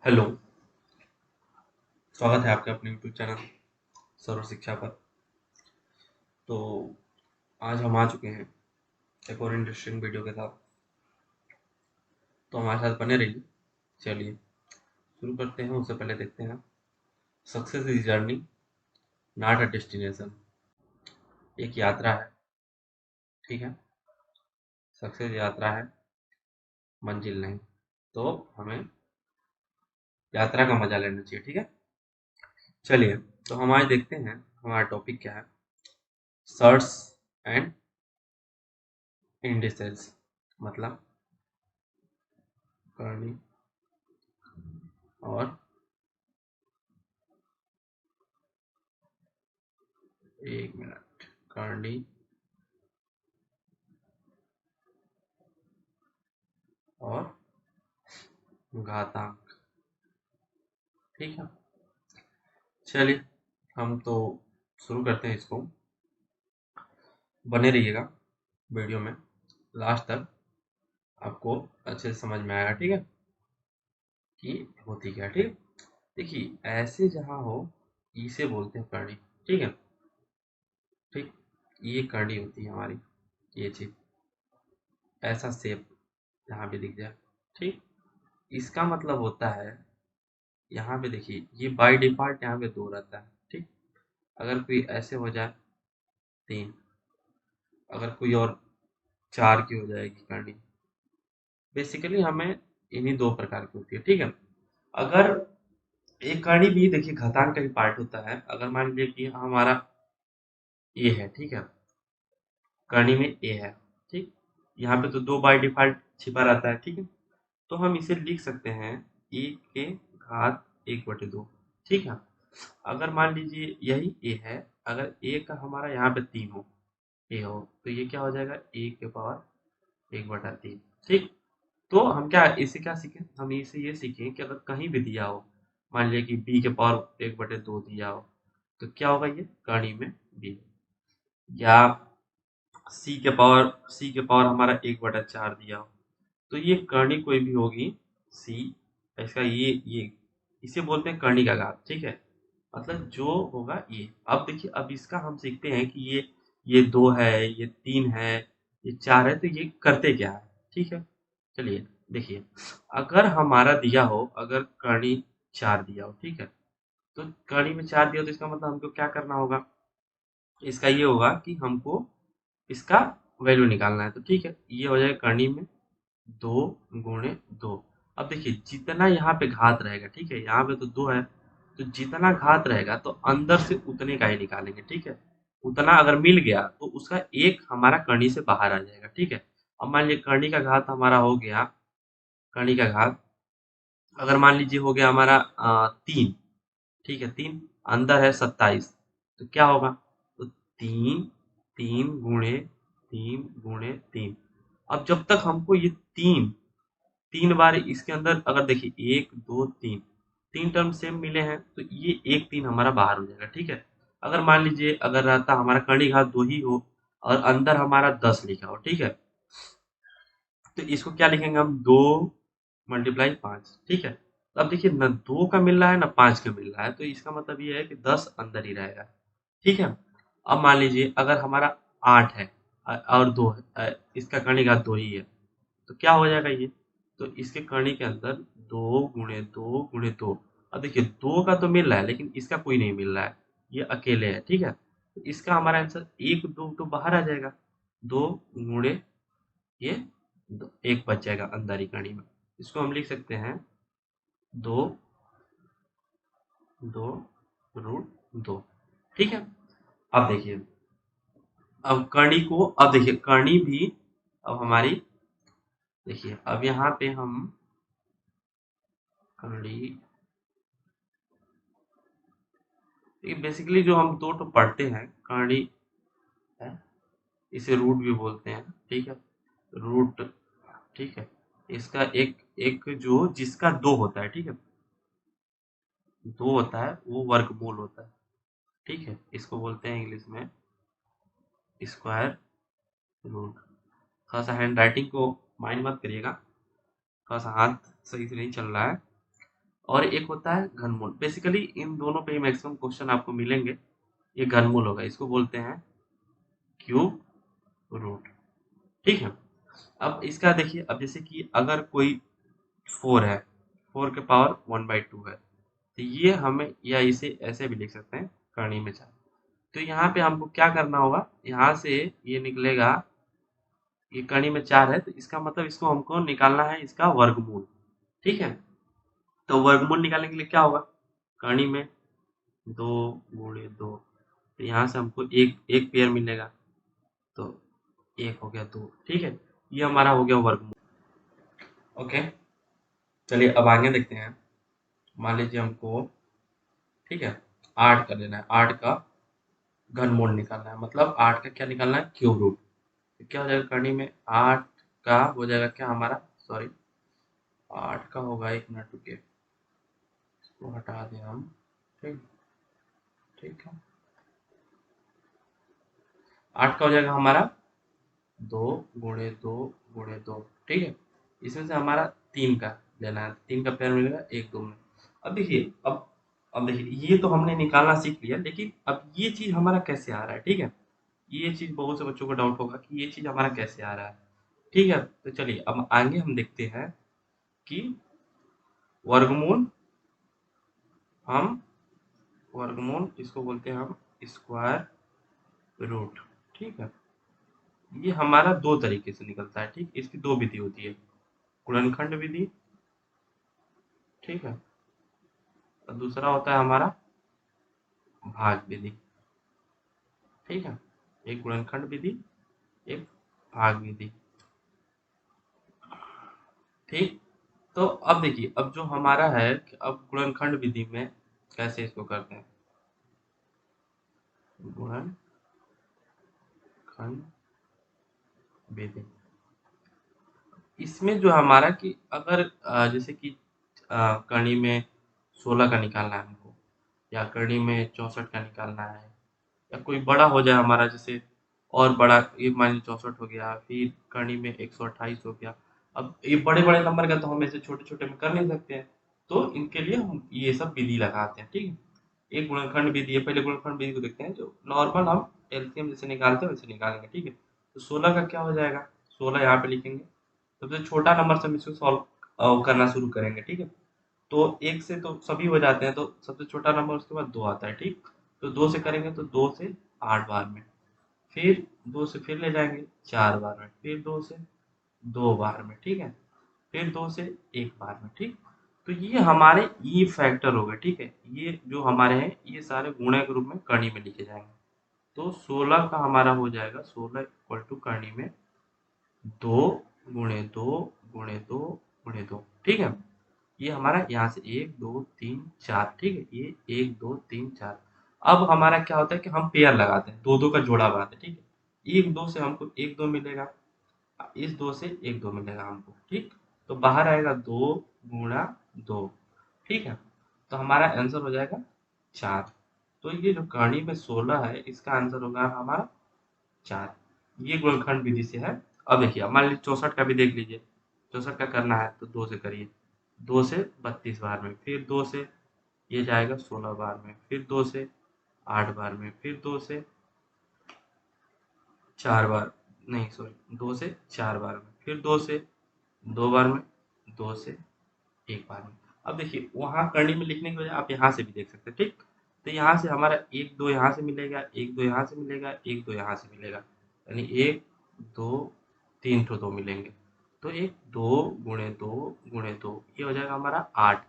Hello. स्वागत है आपके अपने यूट्यूब चैनल सर्व शिक्षा पर। तो आज हम आ चुके हैं एक और इंटरेस्टिंग वीडियो के साथ। तो हमारे साथ बने रहिए। चलिए शुरू करते हैं। उससे पहले देखते हैं success is journey not a destination. एक यात्रा है, ठीक है। सक्सेस यात्रा है, मंजिल नहीं। तो हमें यात्रा का मजा लेना चाहिए, ठीक है। चलिए, तो हम आज देखते हैं हमारा टॉपिक क्या है। सर्च एंड इंडिसेस, मतलब करनी और एक मिनट, करनी और घातांक, ठीक है। चलिए, हम तो शुरू करते हैं इसको। बने रहिएगा वीडियो में लास्ट तक, आपको अच्छे से समझ में आएगा, ठीक है, कि होती क्या है, ठीक है। देखिए, ऐसे जहाँ हो इसे बोलते हैं करनी, ठीक है। ठीक, ये करनी होती है हमारी, ये चीज, ऐसा शेप यहाँ पे दिख जाए, ठीक। इसका मतलब होता है, यहाँ पे देखिए, ये बाय डिफॉल्ट यहाँ पे 2 रहता है, ठीक। अगर कोई ऐसे हो जाए 3, अगर कोई और 4 की हो जाएगी करनी। बेसिकली हमें इन्हीं 2 प्रकार की होती है, ठीक है। अगर एक कड़ी भी देखिए घातांक का ही पार्ट होता है। अगर मान लीजिए कि हमारा ए है, ठीक है, कड़ी में ए है, ठीक। यहाँ पे तो 2 बाय डिफॉल्ट छिपा रहता है, ठीक है। तो हम इसे लिख सकते हैं ए के घात 1/2, ठीक है। अगर मान लीजिए यही ए है, अगर ए का हमारा यहाँ पे 3 हो, ए हो, तो ये क्या हो जाएगा, ए के पावर 1/3, ठीक। तो हम क्या इसे क्या सीखें, हम इसे ये सीखें कि अगर कहीं भी दिया हो, मान लिया कि बी के पावर 1/2 दिया हो, तो क्या होगा, ये कड़ी में बी। या सी के पावर हमारा 1/4 दिया हो, तो ये करनी कोई भी होगी सी, इसका ये इसे बोलते हैं करनी का घात, ठीक है। मतलब जो होगा ये। अब देखिए, अब इसका हम सीखते हैं कि ये 2 है, ये 3 है, ये 4 है, तो ये करते क्या है, ठीक है। चलिए देखिए, अगर हमारा दिया हो, अगर कर्ण 4 दिया हो, ठीक है, तो कर्ण में 4 दिया हो, तो इसका मतलब हमको क्या करना होगा, इसका ये होगा कि हमको इसका वैल्यू निकालना है। तो ठीक है, ये हो जाएगा कर्ण में 2 × 2। अब देखिए, जितना यहाँ पे घात रहेगा, ठीक है, यहाँ पे तो 2 है, तो जितना घात रहेगा तो अंदर से उतने का ही निकालेंगे, ठीक है। उतना अगर मिल गया तो उसका एक हमारा करनी से बाहर आ जाएगा, ठीक है। अब मान लीजिए करनी का घात हमारा हो गया, करनी का घात अगर मान लीजिए हो गया हमारा 3, ठीक है, 3 अंदर है 27, तो क्या होगा, तो 3 3 × 3 × 3। अब जब तक हमको ये 3 बार इसके अंदर, अगर देखिए 1 2 3 टर्म सेम मिले हैं, तो ये एक 3 हमारा बाहर हो जाएगा, ठीक है। अगर मान लीजिए अगर रहता हमारा कर्ण घात 2 ही हो और अंदर हमारा 10 लिखा हो, ठीक है, तो इसको क्या लिखेंगे हम, 2 × 5, ठीक है। तो अब देखिए, न 2 का मिल रहा है, न 5 का मिल रहा है, तो इसका मतलब ये है कि 10 अंदर ही रहेगा, ठीक है। अब मान लीजिए अगर हमारा 8 है और 2 है, इसका कर्णिघात 2 ही है, तो क्या हो जाएगा ये, तो इसके कर्णी के अंदर 2 × 2 × 2। अब देखिए, 2 का तो मिल रहा है, लेकिन इसका कोई नहीं मिल रहा है, ये अकेले है, ठीक है। तो इसका हमारा आंसर 1 2 तो बाहर आ जाएगा, 2 × ये 1 बच जाएगा अंदर ही कड़ी में। इसको हम लिख सकते हैं 2 2 √2, ठीक है। अब देखिए, अब करनी को, अब देखिए करनी भी, अब हमारी देखिए, अब यहाँ पे हम करनी, ये बेसिकली जो हम 2 तो पढ़ते हैं करनी है, इसे रूट भी बोलते हैं, ठीक है, रूट, ठीक है। इसका एक एक जो जिसका 2 होता है, ठीक है, 2 होता है, वो वर्गमूल होता है, ठीक है। इसको बोलते हैं इंग्लिश में स्क्वायर रूट। थोड़ा सा हैंड राइटिंग को माइंड मत करिएगा, थोड़ा सा हाथ सही से नहीं चल रहा है, और एक होता है घनमूल। बेसिकली इन दोनों पे ही मैक्सिमम क्वेश्चन आपको मिलेंगे। ये घनमूल होगा, इसको बोलते हैं क्यूब रूट। ठीक है। अब इसका देखिए, अब जैसे कि अगर कोई 4 है, 4 के पावर 1/2 है, तो ये हमें, या इसे ऐसे भी लिख सकते हैं कर्ण में 4। तो यहाँ पे हमको क्या करना होगा, यहाँ से ये निकलेगा, ये कर्ण में 4 है, तो इसका मतलब इसको हमको निकालना है इसका वर्गमूल। ठीक है। तो वर्गमूल निकालने के लिए क्या होगा, कर्ण में 2 × 2, तो यहाँ से हमको एक एक पेयर मिलेगा, तो एक हो गया 2। ठीक है, ये हमारा हो गया वर्गमूल। ओके, चलिए अब आगे देखते हैं। मान लीजिए हमको, ठीक है, 8 का लेना है, 8 का घनमूल निकालना है, मतलब 8 का क्या निकालना है, क्यूब रूट। तो क्या हो जाएगा, करनी में 8 का हो जाएगा क्या हमारा, सॉरी 8 का होगा, 1 मिनट रुकिए, इसको हटा दें हम। ठीक, ठीक है, 8 का हो जाएगा हमारा 2 × 2 × 2। ठीक है, इसमें से हमारा 3 का लेना है, 3 का पेयर मिलेगा 1 2 में। अब देखिए, अब देखिए, ये तो हमने निकालना सीख लिया, लेकिन अब ये चीज हमारा कैसे आ रहा है। ठीक है, ये चीज बहुत से बच्चों को डाउट होगा कि ये चीज हमारा कैसे आ रहा है। ठीक है, तो चलिए अब आगे हम देखते हैं कि वर्गमूल, हम वर्गमूल इसको बोलते हैं हम स्क्वायर रूट। ठीक है, ये हमारा दो तरीके से निकलता है। ठीक, इसकी दो विधि होती है, गुणनखंड विधि, ठीक है, और दूसरा होता है हमारा भाग विधि। ठीक है, एक गुणनखंड विधि, एक भाग विधि। ठीक, तो अब देखिए, अब जो हमारा है कि अब गुणनखंड विधि में कैसे इसको करते हैं, गुणनखंड विधि, इसमें जो हमारा कि अगर जैसे कि कड़ी में 16 का निकालना है हमको, या कड़ी में 64 का निकालना है, या कोई बड़ा हो जाए हमारा, जैसे और बड़ा, ये मान लीजिए 64 हो गया, फिर कड़ी में 128 हो गया। अब ये बड़े बड़े नंबर का तो हम ऐसे छोटे छोटे में कर नहीं सकते हैं, तो इनके लिए हम ये सब विधि लगाते हैं। ठीक है, एक गुणनखंड विधि है, पहले गुणनखंड विधि को देखते हैं, जो नॉर्मल हम एलसीएम जैसे निकालते हैं वैसे निकालेंगे। ठीक है, तो 16 का क्या हो जाएगा, 16 यहाँ पे लिखेंगे, सबसे छोटा नंबर से हम इसको सॉल्व करना शुरू करेंगे। ठीक है, तो एक से तो सभी हो जाते हैं, तो सबसे छोटा नंबर उसके बाद 2 आता है। ठीक, तो 2 से करेंगे तो 2 से 8 बार में, फिर 2 से फिर ले जाएंगे 4 बार में, फिर 2 से 2 बार में। ठीक है, फिर 2 से 1 बार में। ठीक, तो ये हमारे ई फैक्टर हो गए। ठीक है, ये जो हमारे हैं ये सारे गुणे के रूप में करनी में लिखे जाएंगे। तो 16 का हमारा हो जाएगा, 16 इक्वल टू करनी में 2 × 2 × 2 × 2। ठीक है, ये हमारा यहाँ से 1 2 3 4। ठीक है, ये 1 2 3 4। अब हमारा क्या होता है कि हम पेयर लगाते हैं, दो दो का जोड़ा बनाते हैं। ठीक है, 1 2 से हमको 1 2 मिलेगा, इस 2 से 1 2 मिलेगा हमको। ठीक, तो बाहर आएगा 2 × 2। ठीक है, तो हमारा आंसर हो जाएगा 4। तो ये जो कहानी में 16 है, इसका आंसर होगा हमारा 4। ये गुणनखंड विधि से है। अब देखिए, अब मान लीजिए 64 का भी देख लीजिए, 64 का करना है तो 2 से करिए, 2 से 32 बार में, फिर 2 से ये जाएगा 16 बार में, फिर 2 से 8 बार में, फिर 2 से 4 बार, नहीं सॉरी 2 से 4 बार में, फिर 2 से 2 बार में, 2 से 1 बार में। अब देखिए, वहाँ करनी में लिखने की बजाय आप यहाँ से भी देख सकते हैं। ठीक, तो यहाँ से हमारा 1 2 यहाँ से मिलेगा, 1 2 यहाँ से मिलेगा, 1 2 यहाँ से मिलेगा, यानी 1 2 3 ठो 2 मिलेंगे। तो 1 2 × 2 × 2, ये हो जाएगा हमारा 8।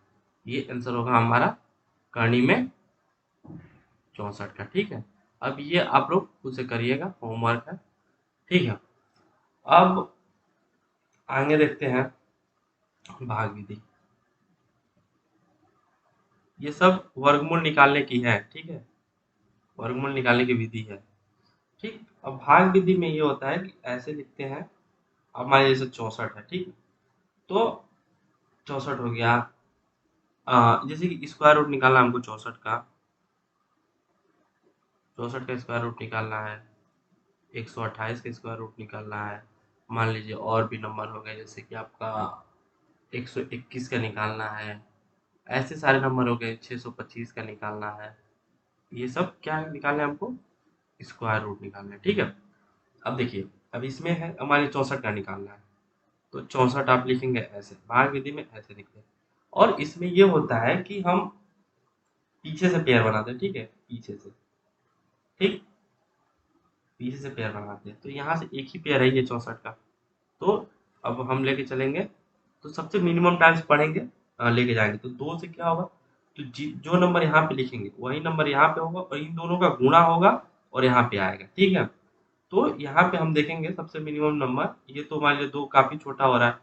ये आंसर होगा हमारा करनी में 64 का। ठीक है, अब ये आप लोग खुद से करिएगा, होमवर्क है। ठीक है, अब आगे देखते हैं भाग विधि। ये सब वर्गमूल निकालने की है। ठीक है, वर्गमूल निकालने की विधि है। ठीक, अब भाग विधि में ये होता है कि ऐसे लिखते हैं, अब हमारे जैसे 64 है। ठीक, तो 64 हो गया, जैसे कि स्क्वायर रूट निकालना हमको 64 का, 64 का स्क्वायर रूट निकालना है, 128 का स्क्वायर रूट निकालना है। मान लीजिए और भी नंबर हो गए, जैसे कि आपका 121 का निकालना है, ऐसे सारे नंबर हो गए, 625 का निकालना है, ये सब क्या निकालना है हमको, स्क्वायर रूट निकालना है, ठीक है। अब देखिए, अब इसमें है हमारे 64 का निकालना है, तो 64 आप लिखेंगे ऐसे, भाग विधि में ऐसे लिखते हैं। और इसमें ये होता है कि हम पीछे से पेयर बनाते हैं, ठीक है, पीछे से, ठीक, पीछे से पेयर बनाते हैं, तो यहाँ से एक ही पेयर है ये 64 का। तो अब हम लेके चलेंगे, तो सबसे मिनिमम टाइम्स पढ़ेंगे, लेके जाएंगे, तो 2 से क्या होगा, तो जो नंबर यहाँ पे लिखेंगे वही नंबर यहाँ पे होगा, और इन दोनों का गुणा होगा और यहाँ पे आएगा, ठीक है। तो यहाँ पे हम देखेंगे सबसे मिनिमम नंबर, ये तो मान लीजिए 2 काफी छोटा हो रहा है,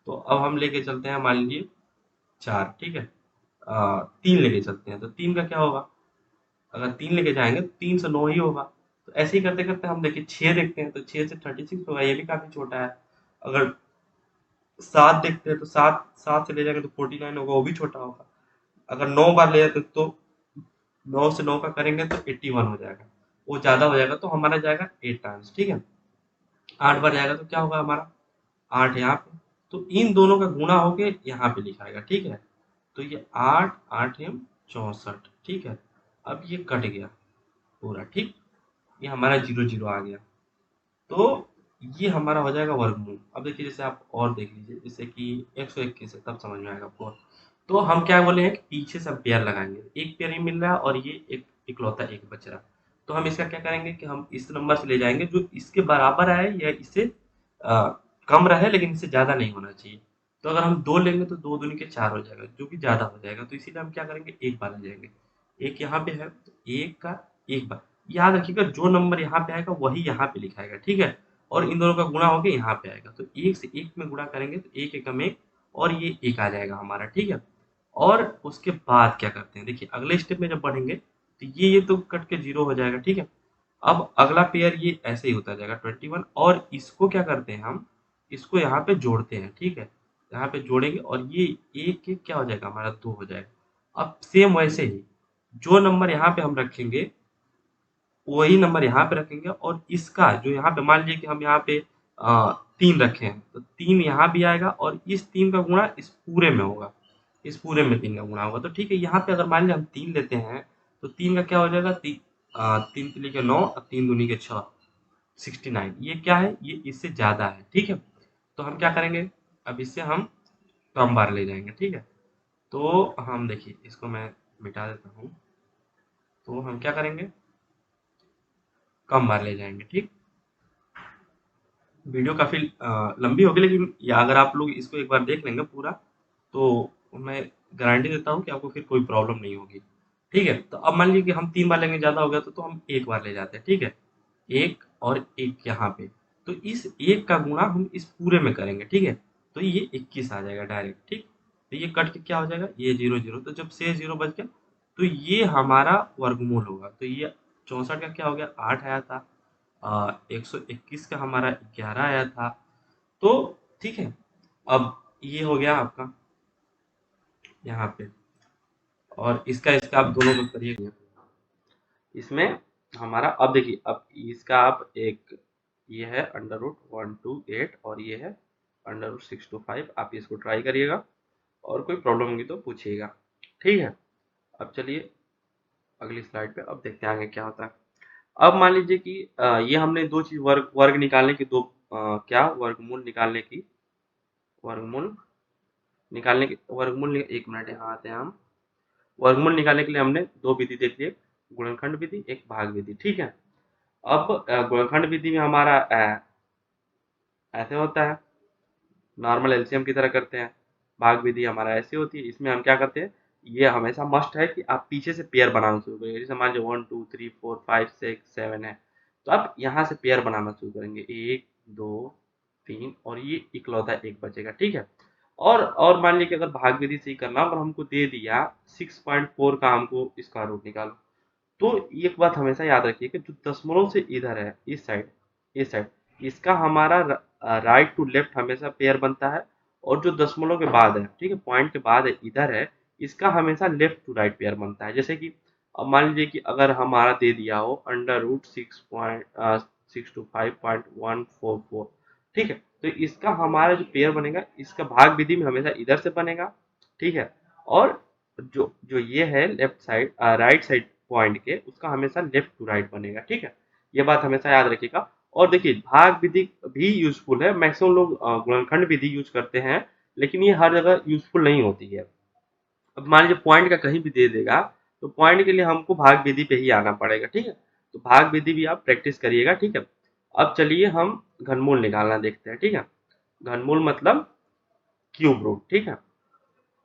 तो अब हम लेके चलते हैं, मान लीजिए 4, ठीक है, 3 लेके चलते हैं, तो 3 का क्या होगा, अगर 3 लेके जाएंगे तो 3 से 9 ही होगा। तो ऐसे ही करते करते हम देखिए 6 देखते हैं, तो 6 से 36 होगा, ये भी काफी छोटा है। अगर 7 देखते हैं, तो 7 से ले जाएंगे तो 49 होगा, वो भी छोटा होगा। अगर 9 बार ले जाते हैं, तो 9 से 9 का करेंगे तो 81 हो जाएगा, वो ज्यादा हो जाएगा, तो हमारा जाएगा 8 टाइम्स, ठीक है। 8 बार जाएगा तो क्या होगा हमारा, 8 यहाँ पे, तो इन दोनों का गुणा होके यहाँ पे लिखाएगा, ठीक है। तो ये 8 8 एम 64, ठीक है। अब ये कट गया पूरा, ठीक, ये हमारा 0 0 आ गया, तो ये हमारा हो जाएगा वर्गमूल। अब देखिए, जैसे आप और देख लीजिए, जैसे कि 121 है, तब समझ में आएगा आपको। तो हम क्या बोले हैं कि पीछे से हम पेयर लगाएंगे, एक पेयर ही मिल रहा है और ये एक इकलौता एक बच रहा है। तो हम इसका क्या करेंगे कि हम इस नंबर से ले जाएंगे जो इसके बराबर आए या इससे अ, कम रहे, लेकिन इससे ज्यादा नहीं होना चाहिए। तो अगर हम 2 लेंगे तो 2 दूनी के 4 हो जाएगा, जो कि ज्यादा हो जाएगा, तो इसीलिए हम क्या करेंगे, एक बार ले जाएंगे। एक यहाँ पे है, तो एक का एक बार, याद रखिएगा जो नंबर यहाँ पे आएगा वही यहाँ पे लिखाएगा, ठीक है। और इन दोनों का गुणा होके यहाँ पे आएगा, तो एक से एक में गुणा करेंगे तो एक एकम एक, और ये एक आ जाएगा हमारा, ठीक है। और उसके बाद क्या करते हैं, देखिए अगले स्टेप में जब बढ़ेंगे तो ये तो कट के 0 हो जाएगा, ठीक है। अब अगला पेयर ये ऐसे ही होता जाएगा 21, और इसको क्या करते हैं हम, इसको यहाँ पे जोड़ते हैं, ठीक है। यहाँ पे जोड़ेंगे और ये एक एक क्या हो जाएगा हमारा, 2 हो जाएगा। अब सेम वैसे ही जो नंबर यहाँ पे हम रखेंगे वही नंबर यहाँ पे रखेंगे, और इसका जो यहाँ पे मान लीजिए कि हम यहाँ पे 3 रखे हैं, तो 3 यहाँ भी आएगा, और इस 3 का गुणा इस पूरे में होगा, इस पूरे में 3 का गुणा होगा, तो ठीक है। यहाँ पे अगर मान लीजिए हम 3 लेते हैं, तो 3 का क्या हो जाएगा, 3 3 के 9 और 3 दूनी के 6, 69, ये क्या है, ये इससे ज्यादा है, ठीक है। तो हम क्या करेंगे, अब इससे हम कम बार ले जाएंगे, ठीक है। तो हम देखिए, इसको मैं मिटा देता हूँ, तो हम क्या करेंगे, कम बार ले जाएंगे, ठीक। वीडियो काफी लंबी होगी, लेकिन या अगर आप लोग इसको एक बार देख लेंगे पूरा, तो मैं गारंटी देता हूँ कि आपको फिर कोई प्रॉब्लम नहीं होगी, ठीक है। तो अब मान लीजिए कि हम 3 बार लेंगे, ज्यादा हो गया तो हम एक बार ले जाते हैं, ठीक है। एक और एक यहाँ पे, तो इस एक का गुणा हम इस पूरे में करेंगे, ठीक है। तो ये 21 आ जाएगा डायरेक्ट, ठीक। तो ये कट के क्या हो जाएगा, ये 0 0, तो जब से 0 बच गया, तो ये हमारा वर्गमूल होगा। तो ये 64 का क्या हो गया, 8 आया था, 121 का हमारा 11 आया था, तो ठीक है। अब ये हो गया आपका यहाँ पे, और इसका इसका आप दोनों को करिए, इसमें हमारा, अब देखिए, अब इसका आप एक, ये है √128 और ये है √625, आप इसको ट्राई करिएगा, और कोई प्रॉब्लम होगी तो पूछिएगा, ठीक है। अब चलिए अगली स्लाइड पे, अब देखते हैं आगे क्या होता है। अब मान लीजिए कि ये हमने दो चीज, वर्ग वर्ग निकालने की दो, क्या, वर्गमूल निकालने की, वर्गमूल एक मिनट, यहाँ आते हैं हम। वर्गमूल निकालने के लिए हमने दो विधि देख ली, एक गुणनखंड विधि, एक भाग विधि, ठीक है। अब गुणनखंड विधि में हमारा ऐसे होता है, नॉर्मल एलसीएम की तरह करते हैं। भाग विधि हमारा ऐसी होती है, इसमें हम क्या करते हैं, ये हमेशा मस्ट है कि आप पीछे से पेयर बनाना शुरू करेंगे। जैसे मान लो 1 2 3 4 5 6 7 है, तो आप यहाँ से पेयर बनाना शुरू करेंगे, 1 2 3, और ये इकलौता एक बचेगा, ठीक है। और मान लीजिए कि अगर भाग विधि से ही करना, और हमको दे दिया 6.4 का, हमको इसका रूट निकालो, तो एक बात हमेशा याद रखिए कि जो दशमलव से इधर है, इस साइड, इसका हमारा राइट टू लेफ्ट हमेशा पेयर बनता है, और जो दशमलव के बाद है, ठीक है, पॉइंट के बाद है, इधर है, इसका हमेशा लेफ्ट टू राइट पेयर बनता है। जैसे कि अब मान लीजिए कि अगर हमारा दे दिया हो √6.625.144, ठीक है, तो इसका हमारा जो पेयर बनेगा, इसका भाग विधि में हमेशा इधर से बनेगा, ठीक है। और जो जो ये है left side right side point के, उसका हमेशा लेफ्ट टू राइट बनेगा, ठीक है। ये बात हमेशा याद रखिएगा। और देखिए भाग विधि भी यूजफुल है, मैक्सिमम लोग गुणनखंड विधि यूज करते हैं, लेकिन ये हर जगह यूजफुल नहीं होती है। अब मान लीजिए पॉइंट का कहीं भी दे देगा, तो पॉइंट के लिए हमको भाग विधि पे ही आना पड़ेगा, ठीक है। तो भाग विधि भी आप प्रैक्टिस करिएगा, ठीक है। अब चलिए हम घनमूल निकालना देखते हैं, ठीक है। घनमूल मतलब क्यूब रूट, ठीक है।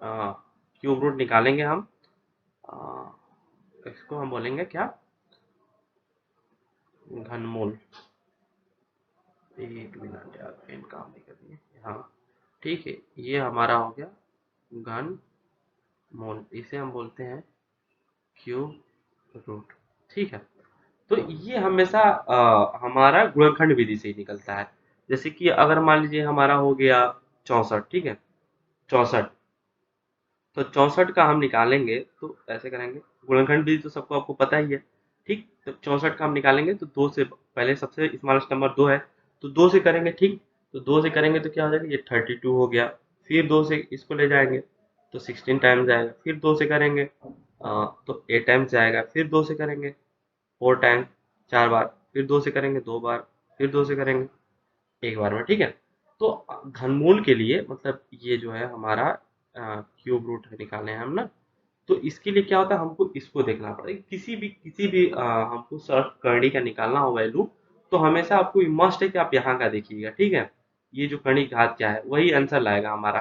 क्यूब रूट निकालेंगे हम। अ, इसको हम बोलेंगे क्या, घनमूल। एक मिनट यार, पेन काम नहीं कर रही है। हाँ ठीक है, ये हमारा हो गया घन मूल, इसे हम बोलते हैं क्यूब रूट, ठीक है। तो ये हमेशा हमारा गुणनखंड विधि से ही निकलता है। जैसे कि अगर मान लीजिए हमारा हो गया 64, ठीक है। 64, तो 64 का हम निकालेंगे तो ऐसे करेंगे। गुणनखंड विधि तो सबको आपको पता ही है, ठीक। तो 64 का हम निकालेंगे तो दो से पहले सबसे स्मॉलेस्ट नंबर 2 है, तो 2 से करेंगे, ठीक। तो 2 से करेंगे तो क्या हो जाएगा, ये 32 हो गया। फिर 2 से इसको ले जाएंगे तो 16 टाइम्स आएगा। फिर 2 से करेंगे तो 8 टाइम्स आएगा। फिर 2 से करेंगे 4 टाइम्स, 4 बार। फिर 2 से करेंगे 2 बार। फिर 2 से करेंगे एक बार में, ठीक है। तो घनमूल के लिए मतलब ये जो है हमारा क्यूब रूट निकालने हैं हम ना, तो इसके लिए क्या होता है, हमको इसको देखना पड़ेगा। किसी भी हमको सर्फ करनी का निकालना हो वैल्यू, तो हमेशा आपको मस्ट है कि आप यहाँ का देखिएगा, ठीक है। ये जो कर्ण घात क्या है वही आंसर लाएगा हमारा।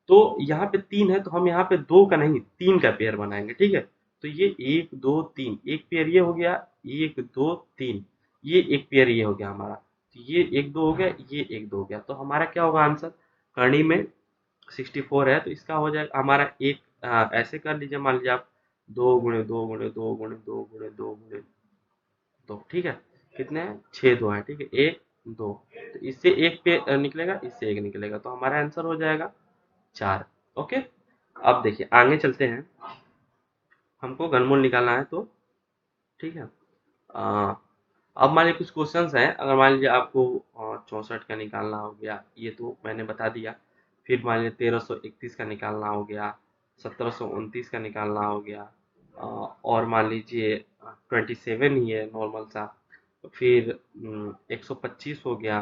तो यहाँ पे 3 है, तो हम यहाँ पे 2 का नहीं 3 का पेयर बनाएंगे, ठीक है। तो ये 1 2 3, एक पेयर ये हो गया, 1 2 3, ये एक पेयर ये हो गया हमारा। तो ये 1 2 हो गया, ये 1 2 हो गया, तो हमारा क्या होगा आंसर, करनी में 64 है, तो इसका हो जाएगा हमारा एक। ऐसे कर लीजिए, मान लीजिए आप 2 × 2 × 2 × 2 × 2, ठीक है। कितने हैं, 6 2 है, ठीक है। 1 2, तो इससे एक पे निकलेगा, इससे एक निकलेगा, तो हमारा आंसर हो जाएगा 4। ओके, अब देखिए आगे चलते हैं। हमको घनमूल निकालना है, तो ठीक है। अ, अब मान लीजिए कुछ क्वेश्चंस हैं। अगर मान लीजिए आपको 64 का निकालना हो गया, ये तो मैंने बता दिया। फिर मान लीजिए 1331 का निकालना हो गया, 1729 का निकालना हो गया, और मान लीजिए 27 ही है नॉर्मल सा। फिर 125 हो गया,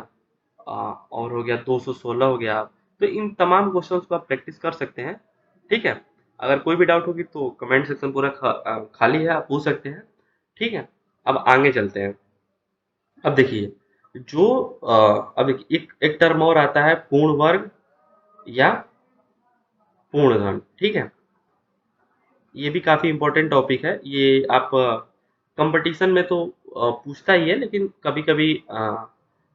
और हो गया 216 हो गया। तो इन तमाम क्वेश्चंस को आप प्रैक्टिस कर सकते हैं, ठीक है। अगर कोई भी डाउट होगी तो कमेंट सेक्शन पूरा खाली है, आप पूछ सकते हैं, ठीक है। अब आगे चलते हैं। अब देखिए जो अब एक टर्म और आता है, पूर्ण वर्ग या पूर्ण घन, ठीक है। ये भी काफी इंपॉर्टेंट टॉपिक है। ये आप कंपटीशन में तो पूछता ही है, लेकिन कभी कभी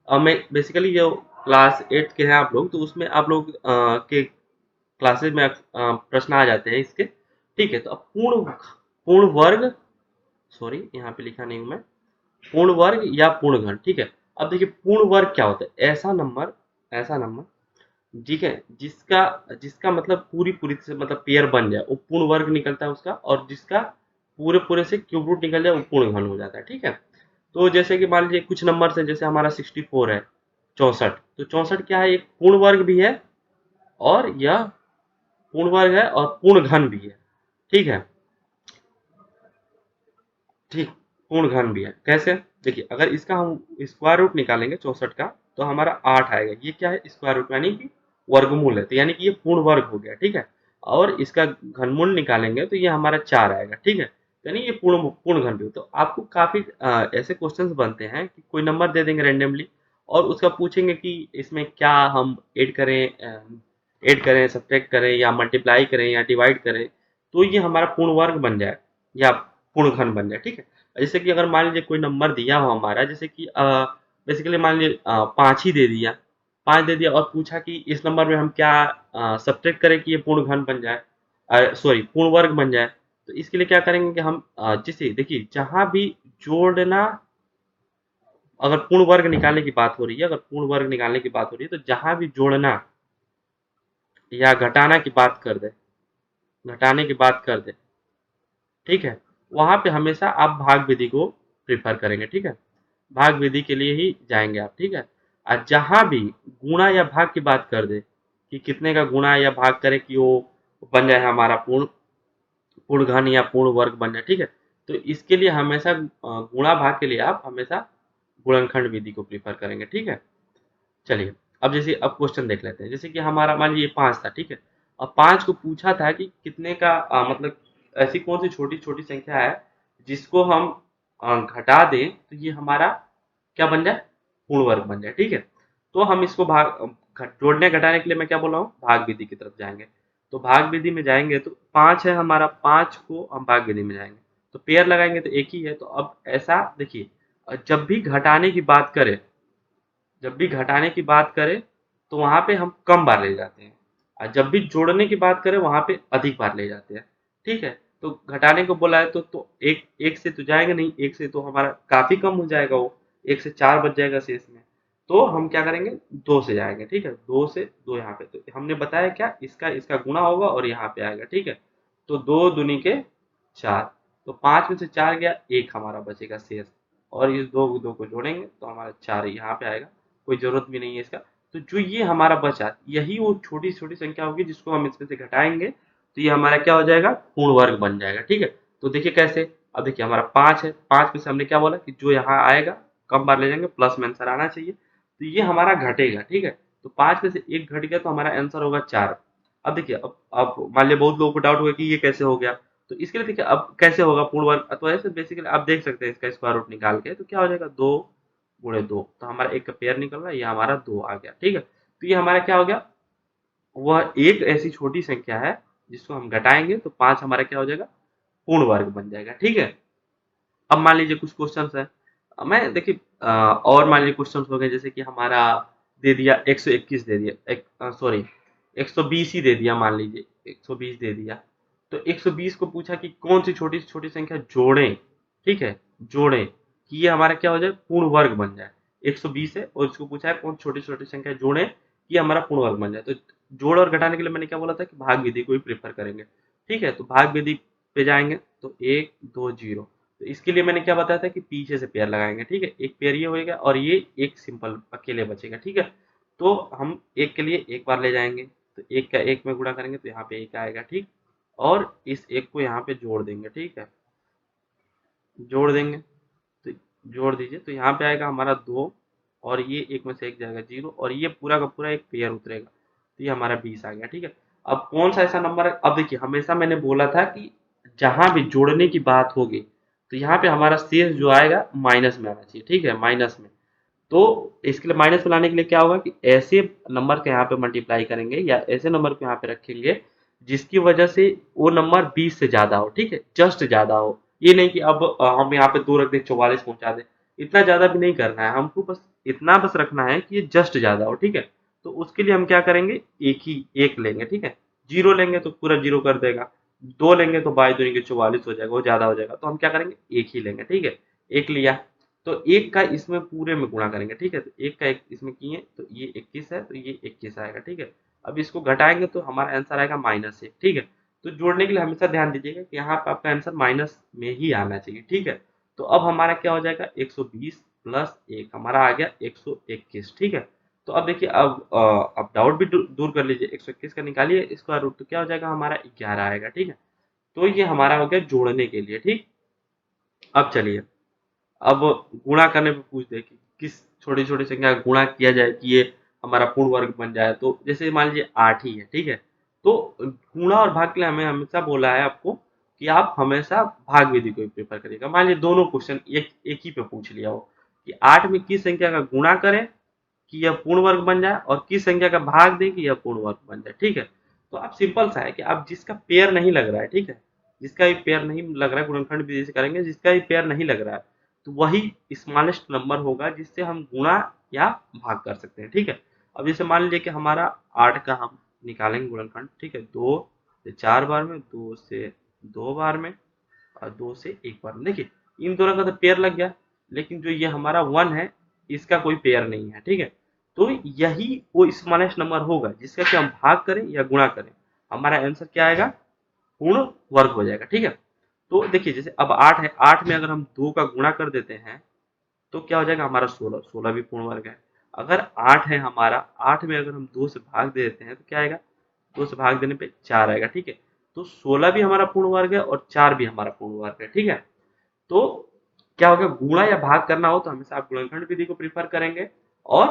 मैं बेसिकली जो क्लास 8 के हैं आप लोग, तो उसमें आप लोग के क्लासेज में प्रश्न आ जाते हैं इसके, ठीक है। तो अब पूर्ण पूर्ण वर्ग, सॉरी यहाँ पे लिखा नहीं हूं मैं, पूर्ण वर्ग या पूर्ण घन, ठीक है। अब देखिए पूर्ण वर्ग क्या होता है, ऐसा नंबर, ठीक है, जिसका जिसका मतलब पूरी पूरी से मतलब पेयर बन जाए वो पूर्ण वर्ग निकलता है उसका, और जिसका पूरे पूरे से क्यूब रूट निकल जाए वो पूर्ण घन हो जाता है, ठीक है। तो जैसे कि मान लीजिए कुछ नंबर है, जैसे हमारा 64 है, 64, तो 64 क्या है, एक पूर्ण वर्ग भी है, और यह पूर्ण वर्ग है और पूर्ण घन भी है, ठीक है। ठीक, पूर्ण घन भी है। कैसे, देखिए अगर इसका हम स्क्वायर रूट निकालेंगे 64 का, तो हमारा 8 आएगा। ये क्या है, स्क्वायर रूट यानी कि वर्गमूल है, तो यानी कि ये पूर्ण वर्ग हो गया, ठीक है। और इसका घनमूल निकालेंगे तो ये हमारा 4 आएगा, ठीक है। यानी ये पूर्ण पूर्ण घन भी हो। तो आपको काफी ऐसे क्वेश्चंस बनते हैं कि कोई नंबर दे देंगे रैंडमली, और उसका पूछेंगे कि इसमें क्या हम ऐड करें सब्ट्रैक्ट करें या मल्टीप्लाई करें या डिवाइड करें, तो ये हमारा पूर्ण वर्ग बन जाए या पूर्ण घन बन जाए, ठीक है। जैसे कि अगर मान लीजिए कोई नंबर दिया हो हमारा, जैसे कि बेसिकली मान लीजिए 5 ही दे दिया, 5 दे दिया, और पूछा कि इस नंबर में हम क्या सब्ट्रैक्ट करें कि ये पूर्ण घन बन जाए, सॉरी पूर्ण वर्ग बन जाए। तो इसके लिए क्या करेंगे कि हम जैसे देखिए जहां भी जोड़ना, अगर पूर्ण वर्ग निकालने की बात हो रही है, अगर पूर्ण वर्ग निकालने की बात हो रही है, तो जहां भी जोड़ना या घटाना की बात कर दे, घटाने की बात कर दे, ठीक है, वहां पे हमेशा आप भाग विधि को प्रिफर करेंगे, ठीक है। भाग विधि के लिए ही जाएंगे आप, ठीक है। और जहां भी गुणा या भाग की बात कर दे कि कितने का गुणा या भाग करे कि वो बन जाए हमारा पूर्ण पूर्ण घन या पूर्ण वर्ग बन जाए, ठीक है। तो इसके लिए हमेशा गुणा भाग के लिए आप हमेशा गुणनखंड विधि को प्रीफर करेंगे, ठीक है। चलिए अब जैसे अब क्वेश्चन देख लेते हैं। जैसे कि हमारा मान लीजिए 5 था, ठीक है। अब 5 को पूछा था कि कितने का मतलब ऐसी कौन सी छोटी छोटी संख्या है जिसको हम घटा दें तो ये हमारा क्या बन जाए, पूर्ण वर्ग बन जाए, ठीक है। तो हम इसको जोड़ने घटाने के लिए मैं क्या बोल रहा हूँ, भाग विधि की तरफ जाएंगे। तो भाग विधि में जाएंगे तो 5 है हमारा, 5 को हम भाग विधि में जाएंगे तो पेयर लगाएंगे तो एक ही है। तो अब ऐसा देखिए, जब भी घटाने की बात करें, जब भी घटाने की बात करें तो वहां पे हम कम बार ले जाते हैं, और जब भी जोड़ने की बात करें वहां पे अधिक बार ले जाते हैं, ठीक है। तो घटाने को बोला है तो एक एक से तो जाएगा नहीं, एक से तो हमारा काफी कम हो जाएगा, वो एक से 4 बच जाएगा शेष में। तो हम क्या करेंगे, 2 से जाएंगे, ठीक है। 2 से 2 यहाँ पे तो हमने बताया क्या, इसका इसका गुणा होगा और यहाँ पे आएगा, ठीक है। तो 2 दूनी के 4, तो 5 में से 4 गया, एक हमारा बचेगा शेष, और इस दो दो को जोड़ेंगे तो हमारा 4 यहाँ पे आएगा, कोई जरूरत भी नहीं है इसका। तो जो ये हमारा बचा, यही वो छोटी छोटी संख्या होगी जिसको हम इसमें से घटाएंगे तो ये हमारा क्या हो जाएगा, पूर्ण वर्ग बन जाएगा, ठीक है। तो देखिए कैसे, अब देखिए हमारा 5 है, 5 में से हमने क्या बोला कि जो यहाँ आएगा कम बार ले जाएंगे, प्लस में आंसर आना चाहिए, तो ये हमारा घटेगा, ठीक है। तो 5 में से एक घट गया तो हमारा आंसर होगा 4। अब देखिए, अब मान लिया बहुत लोगों को डाउट होगा कि ये कैसे हो गया, तो इसके लिए देखिए अब कैसे होगा पूर्ण वर्ग, तो ऐसे बेसिकली आप देख सकते हैं इसका स्क्वायर रूट निकाल के, तो क्या हो जाएगा 2 गुणे 2, तो हमारा एक का पेयर निकल रहा है, ये हमारा 2 आ गया, ठीक है। तो ये हमारा क्या हो गया, वह एक ऐसी छोटी संख्या है जिसको हम घटाएंगे तो 5 हमारा क्या हो जाएगा, पूर्ण वर्ग बन जाएगा, ठीक है। अब मान लीजिए कुछ क्वेश्चन है, मैं देखिए और मान लीजिए क्वेश्चन हो गए, जैसे कि हमारा दे दिया 121 दे दिया, एक सॉरी 120 ही दे दिया, मान लीजिए 120 दे दिया। तो 120 को पूछा कि कौन सी छोटी छोटी संख्या जोड़ें, ठीक है, जोड़ें कि ये हमारा क्या हो जाए, पूर्ण वर्ग बन जाए। 120 है और इसको पूछा है कौन छोटी छोटी संख्या जोड़ें कि हमारा पूर्ण वर्ग बन जाए। तो जोड़ और घटाने के लिए मैंने क्या बोला था कि भाग विधि को ही प्रेफर करेंगे, ठीक है। तो भाग विधि पे जाएंगे तो 1 2 0, तो इसके लिए मैंने क्या बताया था कि पीछे से पेयर लगाएंगे, ठीक है। एक पेयर ये होएगा और ये एक सिंपल अकेले बचेगा, ठीक है। तो हम एक के लिए एक बार ले जाएंगे, तो एक का एक में गुणा करेंगे तो यहाँ पे एक आएगा, ठीक। और इस एक को यहाँ पे जोड़ देंगे, ठीक है, जोड़ देंगे, तो जोड़ दीजिए तो यहाँ पे आएगा हमारा 2, और ये एक में से एक जाएगा 0, और ये पूरा का पूरा एक पेयर उतरेगा, तो ये हमारा 20 आ गया, ठीक है। अब कौन सा ऐसा नंबर है, अब देखिए हमेशा मैंने बोला था कि जहां भी जोड़ने की बात होगी तो यहाँ पे हमारा शेष जो आएगा माइनस में आना चाहिए, ठीक है, माइनस में। तो इसके लिए माइनस में लाने के लिए क्या होगा कि ऐसे नंबर के यहाँ पे मल्टीप्लाई करेंगे या ऐसे नंबर को यहाँ पे रखेंगे जिसकी वजह से वो नंबर 20 से ज्यादा हो, ठीक है, जस्ट ज्यादा हो। ये नहीं कि अब हम यहाँ पे 2 रख दें 44 पहुंचा दें, इतना ज्यादा भी नहीं करना है हमको, बस इतना बस रखना है कि ये जस्ट ज्यादा हो, ठीक है। तो उसके लिए हम क्या करेंगे, एक लेंगे, ठीक है। 0 लेंगे तो पूरा 0 कर देगा, 2 लेंगे तो बाई दूनी के 44 हो जाएगा, वो ज्यादा हो जाएगा, तो हम क्या करेंगे, एक ही लेंगे, ठीक है। एक लिया तो एक का इसमें पूरे में गुणा करेंगे, ठीक है। तो एक का एक इसमें किए तो ये 21 है, तो ये 21 आएगा, ठीक है। अब इसको घटाएंगे तो हमारा आंसर आएगा -1, ठीक है। तो जोड़ने के लिए हमेशा ध्यान दीजिएगा कि यहाँ पे आपका आंसर माइनस में ही आना चाहिए, ठीक है। तो अब हमारा क्या हो जाएगा, 120 प्लस 1 हमारा आ गया 121, ठीक है। तो अब देखिए अब डाउट भी दूर कर लीजिए, 121 का निकालिए स्क्वायर रूट तो क्या हो जाएगा, हमारा 11 आएगा, ठीक है। तो ये हमारा हो गया जोड़ने के लिए, ठीक। अब चलिए, अब गुणा करने पे पूछ दे कि किस छोटी छोटी संख्या का गुणा किया जाए कि ये हमारा पूर्ण वर्ग बन जाए। तो जैसे मान लीजिए 8 ही है, ठीक है। तो गुणा और भाग के लिए हमें हमेशा बोला है आपको कि आप हमेशा भाग विधि को ही प्रेफर करिएगा। मान लीजिए दोनों क्वेश्चन एक ही पे पूछ लिया हो कि 8 में किस संख्या का गुणा करें कि यह पूर्ण वर्ग बन जाए और किस संख्या का भाग दें कि यह पूर्ण वर्ग बन जाए, ठीक है। तो आप सिंपल सा है कि आप जिसका पेयर नहीं लग रहा है, ठीक है, जिसका भी पेयर नहीं लग रहा है गुणनखंड विधि से करेंगे, जिसका भी पेयर नहीं लग रहा है तो वही स्मॉलेस्ट नंबर होगा जिससे हम गुणा या भाग कर सकते हैं, ठीक है। अब जैसे मान लीजिए कि हमारा 8 का हम निकालेंगे गुणनखंड, ठीक है, 2 से 4 बार में, 2 से 2 बार में और 2 से 1 बार में। देखिए इन दोनों का तो पेयर लग गया, लेकिन जो ये हमारा 1 है इसका कोई पेयर नहीं है, ठीक है। तो यही वो स्मॉलेस्ट नंबर होगा जिसका कि हम भाग करें या गुणा करें, हमारा आंसर क्या आएगा, पूर्ण वर्ग हो जाएगा, ठीक है। तो देखिए जैसे अब 8 है, 8 में अगर हम 2 का गुणा कर देते हैं तो क्या हो जाएगा हमारा 16, 16 भी पूर्ण वर्ग है। अगर 8 है हमारा, 8 में अगर हम 2 से भाग दे देते हैं तो क्या आएगा, 2 से भाग देने पे 4 आएगा, ठीक है। तो 16 भी हमारा पूर्ण वर्ग है और 4 भी हमारा पूर्ण वर्ग है, ठीक है। तो क्या होगा, गुणा या भाग करना हो तो हमेशा आप गुणनखंड विधि को प्रीफर करेंगे। और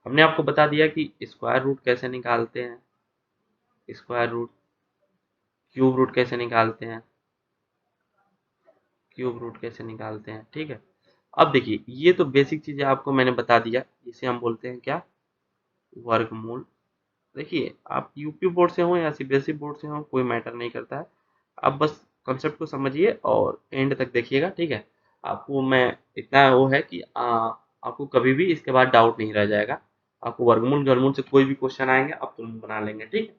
हमने आपको बता दिया कि स्क्वायर रूट कैसे निकालते हैं, स्क्वायर रूट, क्यूब रूट कैसे निकालते हैं, क्यूब रूट कैसे निकालते हैं, ठीक है। अब देखिए ये तो बेसिक चीजें आपको मैंने बता दिया, इसे हम बोलते हैं क्या, वर्गमूल। देखिए आप यूपी बोर्ड से हो या सीबीएसई बोर्ड से हो, कोई मैटर नहीं करता है, आप बस कंसेप्ट को समझिए और एंड तक देखिएगा, ठीक है। आपको मैं इतना वो है कि आपको कभी भी इसके बाद डाउट नहीं रह जाएगा। आपको वर्गमूल वर्गमूल से कोई भी क्वेश्चन आएंगे आप तुरंत बना लेंगे, ठीक है।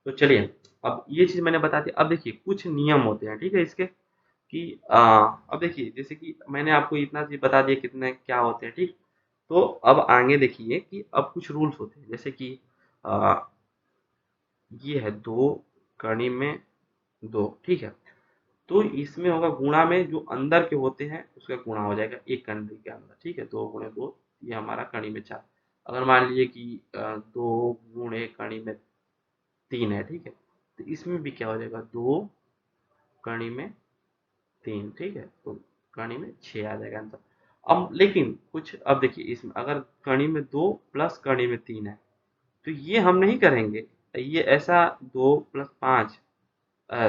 तो चलिए, अब ये चीज मैंने बता दी। अब देखिए कुछ नियम होते हैं, ठीक है, इसके कि अब देखिए जैसे कि मैंने आपको इतना चीज बता दिया कितने क्या होते हैं, ठीक। तो अब आगे देखिए कि अब कुछ रूल्स होते हैं, जैसे कि आ, ये है 2 कड़ी में 2, ठीक है। तो इसमें होगा गुणा में जो अंदर के होते हैं उसका गुणा हो जाएगा एक कड़ी के अंदर, ठीक है। 2 गुणे 2, ये हमारा कड़ी में 4। अगर मान लीजिए कि 2 गुणे कड़ी में 3 है, ठीक है, तो इसमें भी क्या हो जाएगा, 2 कड़ी में 3, ठीक है, तो कड़ी में 6 आ जाएगा आंसर। अब लेकिन कुछ, अब देखिए इसमें अगर कड़ी में 2 प्लस कड़ी में 3 है तो ये हम नहीं करेंगे, ये ऐसा 2 प्लस 5,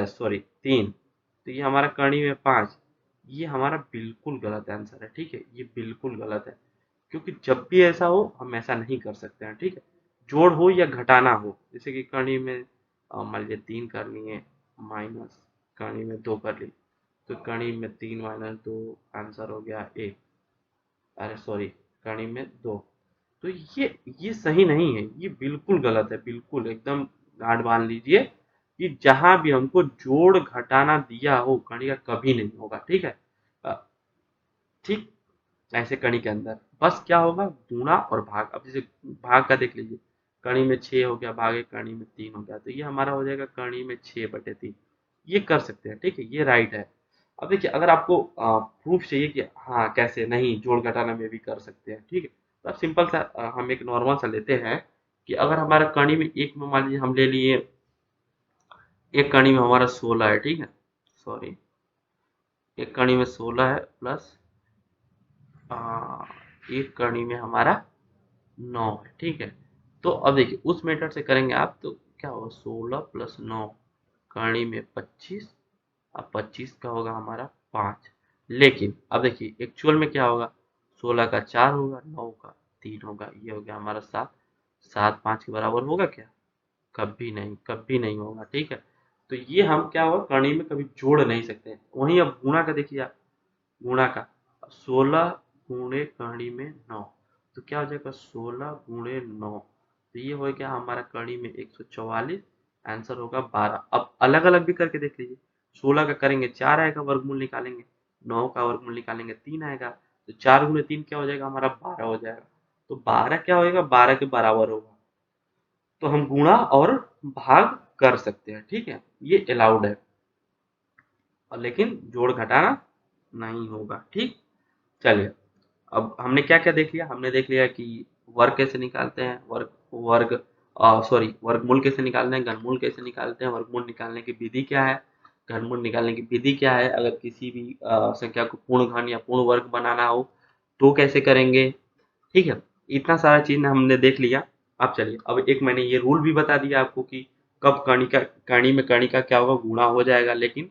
सॉरी 3, तो ये हमारा कड़ी में 5, ये हमारा बिल्कुल गलत आंसर है, ठीक है, ये बिल्कुल गलत है। क्योंकि जब भी ऐसा हो हम ऐसा नहीं कर सकते हैं, ठीक है। जोड़ हो या घटाना हो, जैसे कि कड़ी में मान लीजिए 3 करनी है, माइनस कड़ी में 2 कर ली, तो कड़ी में 3 माइनस 2 आंसर हो गया 1, अरे सॉरी कड़ी में 2। तो ये सही नहीं है, ये बिल्कुल गलत है, बिल्कुल एकदम गांठ बांध लीजिए कि जहां भी हमको जोड़ घटाना दिया हो कड़ी का कभी नहीं होगा, ठीक है। अ, ठीक, ऐसे कड़ी के अंदर बस क्या होगा, गुणा और भाग। अब जैसे भाग का देख लीजिए, कड़ी में 6 हो गया, भागे कड़ी में 3 हो गया, तो ये हमारा हो जाएगा कड़ी में 6/3। ये कर सकते हैं, ठीक है, ये राइट है। अब देखिए अगर आपको प्रूफ चाहिए कि हाँ कैसे नहीं जोड़ घटाना में भी कर सकते हैं, ठीक है, तो आप सिंपल सा हम एक नॉर्मल सा लेते हैं कि अगर हमारा कड़ी में एक में मान लीजिए हम ले लिए, एक कड़ी में हमारा 16 है, ठीक है, सॉरी एक कड़ी में 16 है प्लस एक कड़ी में हमारा 9 है, ठीक है। तो अब देखिए उस मेथड से करेंगे आप तो क्या होगा, 16 प्लस 9 कड़ी में 25, अब 25 का होगा हमारा 5। लेकिन अब देखिए एक्चुअल में क्या होगा, 16 का 4 होगा, 9 का 3 होगा, ये हो गया हमारा 7। 7 5 के बराबर होगा क्या, कभी नहीं, कभी नहीं होगा, ठीक है। तो ये हम क्या होगा, कड़ी में कभी जोड़ नहीं सकते। वहीं अब गुणा का देखिए आप, गुणा का 16 गुणे कड़ी में 9, तो क्या हो जाएगा 16 गुणे 9, तो ये हो गया हमारा कड़ी में 144, आंसर होगा 12। अब अलग अलग भी करके देख लीजिए, 16 का करेंगे 4 आएगा, वर्गमूल निकालेंगे, 9 का वर्गमूल निकालेंगे 3 आएगा, तो 4 गुणे 3 क्या हो जाएगा हमारा 12 हो जाएगा। तो 12 क्या होएगा, 12 के बराबर होगा। तो हम गुणा और भाग कर सकते हैं, ठीक है, ये अलाउड है, और लेकिन जोड़ घटाना नहीं होगा, ठीक। चलिए, अब हमने क्या क्या देख लिया, हमने देख लिया कि वर्ग कैसे निकालते हैं, वर्ग वर्ग सॉरी वर्गमूल कैसे निकालते हैं, घनमूल कैसे निकालते हैं, वर्गमूल निकालने की विधि क्या है, घनमूल निकालने की विधि क्या है, अगर किसी भी संख्या को पूर्ण घन या पूर्ण वर्ग बनाना हो तो कैसे करेंगे, ठीक है। इतना सारा चीज हमने देख लिया। अब चलिए, अब एक मैंने ये रूल भी बता दिया आपको कि कब कणी में कणी का क्या होगा, गुणा हो जाएगा, लेकिन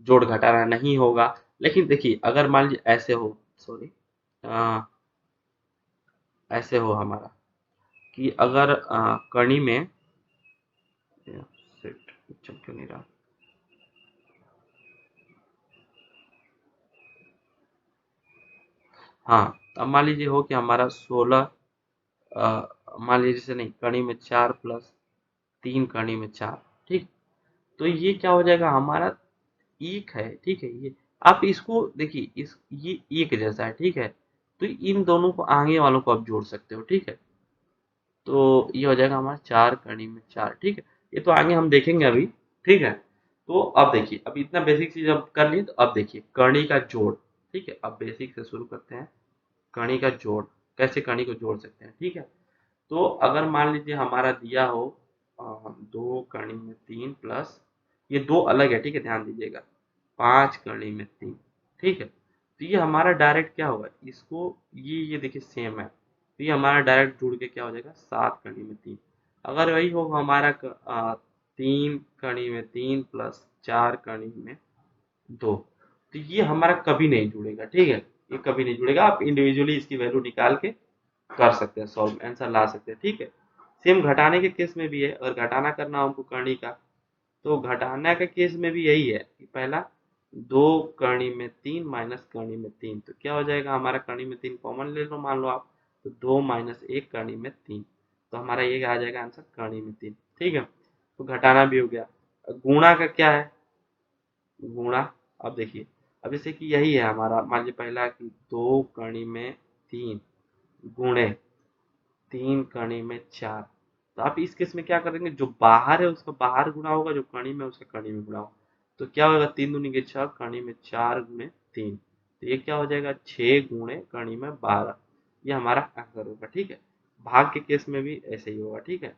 जोड़ घटाना नहीं होगा। लेकिन देखिए अगर मान लीजिए ऐसे हो, सॉरी ऐसे हो हमारा कि अगर कणी में शिट, चल क्यों नहीं रहा, हाँ, अब मान लीजिए हो कि हमारा 16, मान लीजिए जैसे नहीं, कणी में 4 प्लस 3 कणी में 4, ठीक। तो ये क्या हो जाएगा हमारा एक है, ठीक है। ये आप इसको देखिए, इस ये एक जैसा है, ठीक है, तो इन दोनों को आगे वालों को आप जोड़ सकते हो, ठीक है। तो ये हो जाएगा हमारा 4 कड़ी में 4, ठीक है। ये तो आगे हम देखेंगे अभी, ठीक है। तो अब देखिए, अब इतना बेसिक चीज अब कर ली, तो अब देखिए कड़ी का जोड़, ठीक है। अब बेसिक से शुरू करते हैं, कड़ी का जोड़ कैसे कड़ी को जोड़ सकते हैं, ठीक है। तो अगर मान लीजिए हमारा दिया हो 2 कड़ी में 3 प्लस ये 2 अलग है, ठीक है, ध्यान दीजिएगा, 5 कड़ी में 3, ठीक है। तो ये हमारा डायरेक्ट क्या होगा, इसको ये देखिए सेम है, तो ये हमारा डायरेक्ट जुड़ के क्या हो जाएगा 7 कड़ी में 3। अगर वही हो हमारा 3 कड़ी में 3 प्लस 4 कड़ी में 2, तो ये हमारा कभी नहीं जुड़ेगा, ठीक है, ये कभी नहीं जुड़ेगा। आप इंडिविजुअली इसकी वैल्यू निकाल के कर सकते हैं, सॉल्व आंसर ला सकते हैं, ठीक है। सेम घटाने के केस में भी है, अगर घटाना करना हो हमको करनी का, तो घटाना के केस में भी यही है कि पहला 2 कड़ी में 3 माइनस कड़ी में 3, तो क्या हो जाएगा हमारा, कड़ी में 3 कॉमन ले लो मान लो आप, तो 2 माइनस 1 कड़ी में 3, तो हमारा ये आ जाएगा आंसर कड़ी में 3, ठीक है। तो घटाना भी हो गया। गुणा का क्या है, गुणा, अब देखिए, अब जैसे कि यही है हमारा, मान लीजिए पहला कि 2 कड़ी में 3 गुणे 3 कड़ी में 4, तो आप इस केस में क्या करेंगे, जो बाहर है उसका बाहर गुणा होगा, जो कड़ी में उसका कड़ी में गुणा होगा, तो क्या होगा 3 दूनी के 6, कड़ी में 4 गुणे 3, तो ये क्या हो जाएगा 6 गुणे कड़ी में 12, ये हमारा आंसर होगा, ठीक है। भाग के केस में भी ऐसे ही होगा, ठीक है,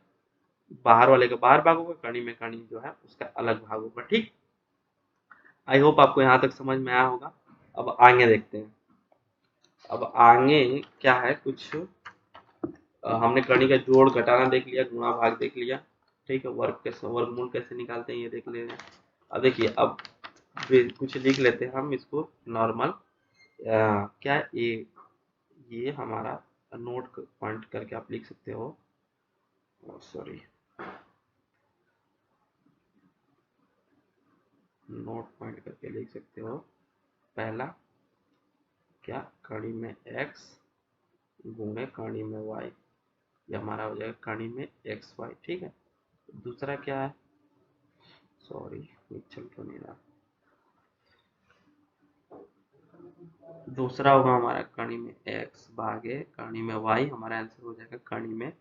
बाहर वाले का बाहर भाग होगा, कड़ी में कड़ी जो है उसका अलग भाग होगा, ठीक। आई होप आपको यहाँ तक समझ में आया होगा। अब आगे देखते हैं, अब आगे क्या है कुछ, हमने कड़ी का जोड़ घटाना देख लिया, गुणा भाग देख लिया, ठीक है, वर्गमूल कैसे निकालते हैं ये देख लेते हैं। अब देखिए, अब कुछ लिख लेते हैं हम इसको नॉर्मल, क्या ये हमारा नोट पॉइंट करके आप लिख सकते हो, सॉरी, नोट पॉइंट करके लिख सकते हो। पहला क्या, कड़ी में x गुणे कड़ी में y, ये हमारा हो जाएगा कड़ी में एक्स वाई, ठीक है। दूसरा क्या है, सॉरी चल क्यों नहीं रहा, दूसरा होगा हमारा कड़ी में x भागे कड़ी में y, हमारा आंसर हो जाएगा कड़ी में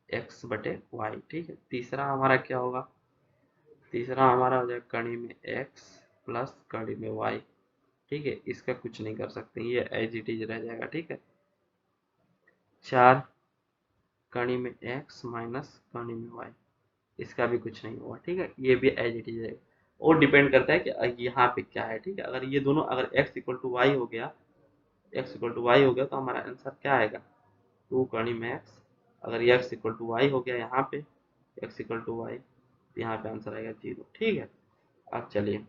x बटे y, ठीक है। तीसरा हमारा क्या होगा, तीसरा हमारा हो जाएगा कड़ी में x प्लस कड़ी में y, ठीक है, इसका कुछ नहीं कर सकते, ये एज इट इज रह जाएगा, ठीक है। 4 कड़ी में x माइनस कड़ी में y, इसका भी कुछ नहीं होगा, ठीक है, ये भी एज इट इज रहेगा। और डिपेंड करता है कि यहाँ पे क्या है, ठीक है। अगर ये दोनों, अगर x इक्वल टू वाई हो गया, x इक्वल टू वाई हो गया, तो हमारा आंसर क्या आएगा 2 कड़ी में x। अगर x इक्वल टू वाई हो गया यहाँ पे, x इक्वल टू वाई, तो यहाँ पे आंसर आएगा 0, ठीक है। अब चलिए,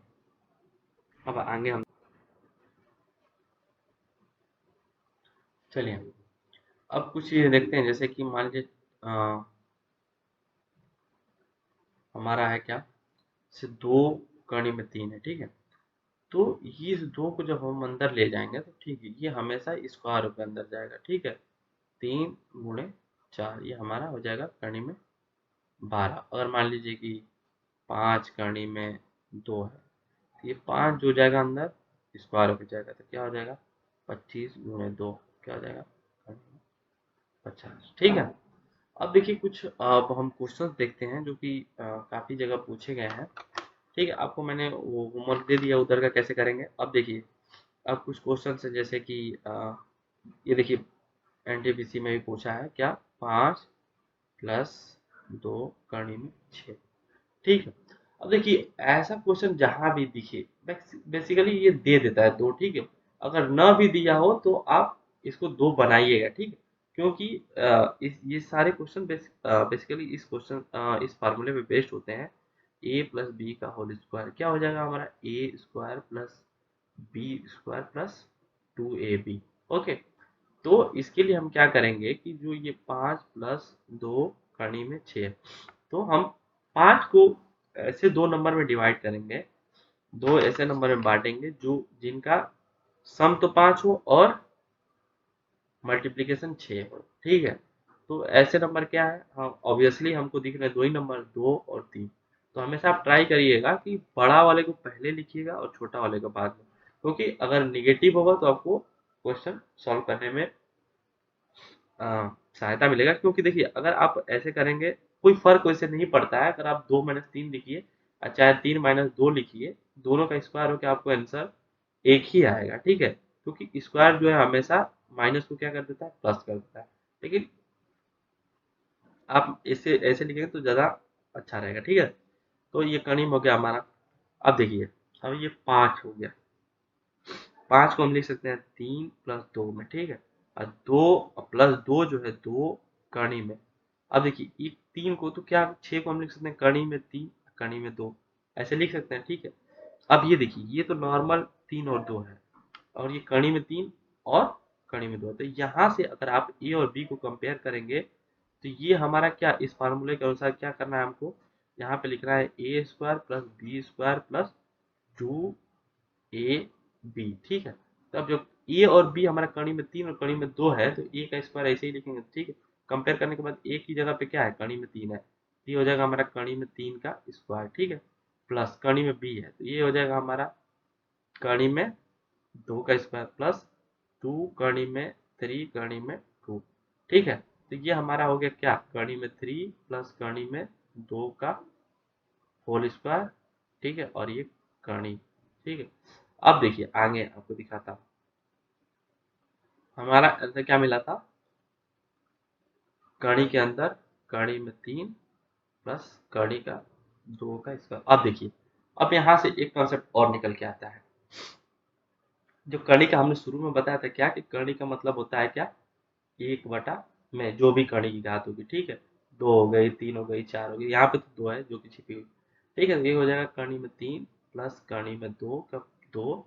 अब आगे हम चलिए अब कुछ ये देखते हैं, जैसे कि मान लीजिए हमारा है क्या, से 2 कड़ी में 3 है, ठीक है। तो ये इस 2 को जब हम अंदर ले जाएंगे तो ठीक है, ये हमेशा स्क्वायर के अंदर जाएगा, ठीक है। 3 गुणे 4, ये हमारा हो जाएगा कड़ी में 12। अगर मान लीजिए कि 5 कड़ी में 2 है, तो ये 5 जो जाएगा अंदर स्क्वायर हो जाएगा, तो क्या हो जाएगा 25 गुणे 2, क्या हो जाएगा 50, ठीक है। अब देखिए कुछ, अब हम क्वेश्चंस देखते हैं जो कि काफ़ी जगह पूछे गए हैं, ठीक है। आपको मैंने वो होमवर्क दे दिया, उधर का कैसे करेंगे। अब देखिए, अब कुछ क्वेश्चन है, जैसे कि ये देखिए एनटीपीसी में भी पूछा है क्या, 5 प्लस 2 कड़ी में 6, ठीक है। अब देखिए ऐसा क्वेश्चन जहां भी दिखे, बेसिकली ये दे देता है 2, ठीक है। अगर न भी दिया हो तो आप इसको 2 बनाइएगा, ठीक है, क्योंकि ये सारे क्वेश्चन बेसिकली इस क्वेश्चन इस फार्मूले पे बेस्ड होते हैं। ए प्लस बी का होल स्क्वायर क्या हो जाएगा हमारा, A square plus B square plus 2ab, okay. तो इसके लिए हम क्या करेंगे कि जो ये 5 प्लस 2 कड़ी में 6, तो हम 5 को ऐसे 2 नंबर में डिवाइड करेंगे, 2 ऐसे नंबर में बांटेंगे जो जिनका सम तो 5 हो और मल्टीप्लीकेशन 6 हो, ठीक है। तो ऐसे नंबर क्या है, हाँ ऑब्वियसली हमको दिख रहे 2 ही नंबर, 2 और 3। तो हमेशा आप ट्राई करिएगा कि बड़ा वाले को पहले लिखिएगा और छोटा वाले को बाद में, क्योंकि अगर निगेटिव होगा तो आपको क्वेश्चन सॉल्व करने में सहायता मिलेगा। क्योंकि देखिए अगर आप ऐसे करेंगे कोई फर्क वैसे नहीं पड़ता है, अगर आप 2 माइनस 3 लिखिए और चाहे 3 माइनस 2 लिखिए, दोनों का स्क्वायर होकर आपको आंसर एक ही आएगा, ठीक है। क्योंकि स्क्वायर जो है हमेशा माइनस को क्या कर देता है, प्लस कर देता है। लेकिन आप इसे ऐसे लिखेंगे तो ज़्यादा अच्छा रहेगा। ठीक है, तो ये कणिम हो गया हमारा। अब देखिए, अब ये 5 हो गया। 5 को हम लिख सकते हैं 3 प्लस 2 में। ठीक है, और 2 प्लस 2 जो है 2 कणी में। अब देखिए ये 3 को तो क्या 6 को हम लिख सकते हैं कणी में 3, कणी में 2, ऐसे लिख सकते हैं। ठीक है, अब ये देखिए ये तो नॉर्मल 3 और 2 है, और ये कणी में 3 और कणी में 2 है। तो यहाँ से अगर आप ए और बी को कंपेयर करेंगे तो ये हमारा क्या, इस फार्मूले के अनुसार क्या करना है हमको, यहाँ पे लिखना है A square plus B square plus 2ab। ठीक है, तो अब जब ए और बी हमारा कणी में 3 और कणी में 2 है तो ए का स्क्वायर ऐसे ही लिखेंगे। ठीक है, कंपेयर करने के बाद ए की जगह पे क्या है, कणी में 3 है, ये हो जाएगा हमारा कणी में 3 का स्क्वायर। ठीक है, प्लस कणी में बी है तो ये हो जाएगा हमारा कणी में 2 का स्क्वायर प्लस 2 कणी में 3 कणी में 2। ठीक है, तो ये हमारा हो गया क्या, कणी में 3 प्लस कणी में 2 का होल स्क्वायर। ठीक है, और ये कणी। ठीक है, अब देखिए आगे आपको दिखाता हूँ, हमारा आंसर क्या मिला था, कणी के अंदर कणी में 3 प्लस कणी का 2 का स्क्वायर। अब देखिए, अब यहाँ से एक कॉन्सेप्ट और निकल के आता है, जो कणी का हमने शुरू में बताया था क्या, कि कणी का मतलब होता है क्या, 1/, में जो भी कणी की घात होगी। ठीक है, 2 हो गई, 3 हो गई, 4 हो गई, यहाँ पे तो 2 है जो कि छिपी हुई। ठीक है, ये हो जाएगा कणी में 3 प्लस कणी में 2 का 2,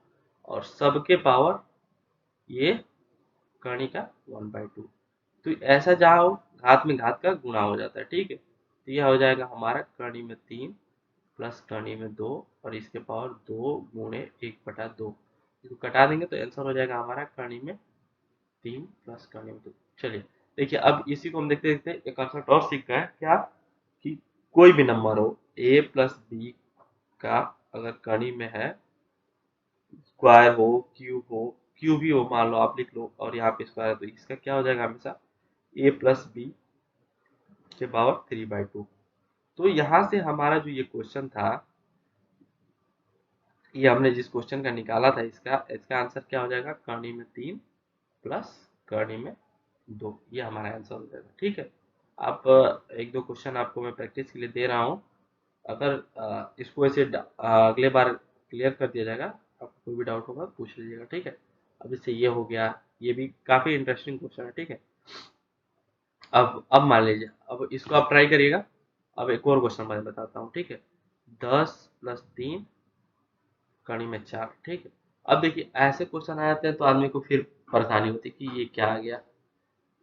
और सबके पावर ये कणी का 1/2। तो ऐसा जहाँ हो घात में घात का गुणा हो जाता है। ठीक है, तो यह हो जाएगा हमारा कणी में 3 प्लस कणी में 2, और इसके पावर 2 गुणे 1/2। इसको कटा देंगे तो आंसर हो जाएगा हमारा कणी में 3 प्लस कणी में 2। चलिए देखिए, अब इसी को हम देखते देखते एक कॉन्सेप्ट और सीख गए क्या, कि कोई भी नंबर हो a प्लस बी का अगर कणी में है, स्क्वायर हो, क्यूब ही हो, मान लो आप लिख लो, और यहाँ पे स्क्वायर है, तो इसका क्या हो जाएगा हमेशा a प्लस बी के पावर 3/2। तो यहाँ से हमारा जो ये क्वेश्चन था, ये हमने जिस क्वेश्चन का निकाला था, इसका इसका आंसर क्या हो जाएगा, कणी में 3 प्लस कणी में 2, ये हमारा आंसर हो जाएगा। ठीक है, आप एक दो क्वेश्चन आपको मैं प्रैक्टिस के लिए दे रहा हूँ, अगर इसको ऐसे अगले बार क्लियर कर दिया जाएगा, आपको कोई भी डाउट होगा पूछ लीजिएगा। ठीक है, अब इससे ये हो गया, ये भी काफी इंटरेस्टिंग क्वेश्चन है। ठीक है, अब मान लीजिए, अब इसको आप ट्राई करिएगा। अब एक और क्वेश्चन मैं बताता हूँ। ठीक है, 10 प्लस 3 कड़ी में 4। ठीक है, अब देखिए ऐसे क्वेश्चन आ जाते हैं तो आदमी को फिर परेशानी होती है कि ये क्या आ गया,